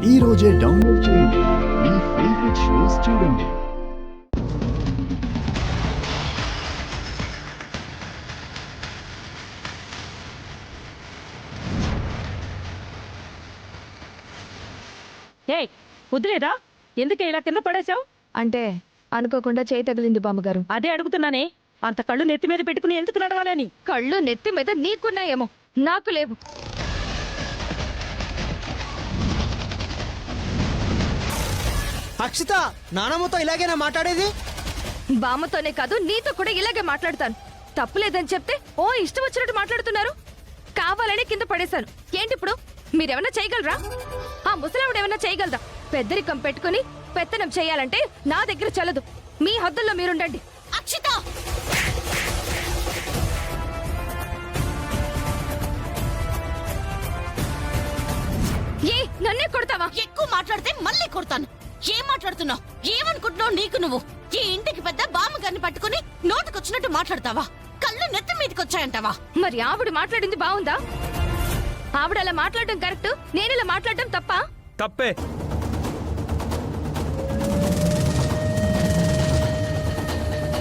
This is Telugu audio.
ఈ రోజే డౌన్లోడ్ చేయండి. మీ ఫేవరెట్ షోస్ చూడండి. ఏయ్ వద్దులేదా? ఎందుకే ఇలా కింద పడేశావు? అంటే అనుకోకుండా చేయి తగిలింది బామ్మగారు. అదే అడుగుతున్నానే, అంత కళ్ళు నెత్తి మీద పెట్టుకుని ఎందుకు నడవాలని? కళ్ళు నెత్తి మీద నీకున్నాయేమో, నాకు లేవు. అక్షిత, నానమ్మతో ఇలాగేనా మాట్లాడేది? బామ్మతోనే కాదు, నీతో కూడా ఇలాగే మాట్లాడతాను. తప్పులేదని చెప్తే ఓ ఇష్టం వచ్చినట్టు మాట్లాడుతున్నారు. కావాలనే కింద పడేశాను. ఏంటి ఇప్పుడు? మీరేమన్నా చేయగలరా? ఆ ముసలావిడ ఏమన్నా చేయగలదా? పెద్దరికం పెట్టుకుని పెత్తనం చేయాలంటే నా దగ్గర చల్లదు. మీ హద్దుల్లో మీరుండండి. అక్షిత, ఏ నన్నే కొడతావా? ఎక్కువ మాట్లాడితే మళ్ళీ కొడతాను. ఏం మాట్లాడుతున్నావు? ఏమనుకుంటున్నావు? నీకు నువ్వు ఈ ఇంటికి పెద్ద బామ్మగారిని పట్టుకుని నోటికొచ్చినట్టు మాట్లాడతావా? కళ్ళు నెత్తి మీదకి వచ్చాయంటావా? మరి ఆవిడ మాట్లాడింది బాగుందా? ఆవిడ అలా మాట్లాడడం కరెక్ట్, నేను ఇలా మాట్లాడడం తప్పా? తప్పే.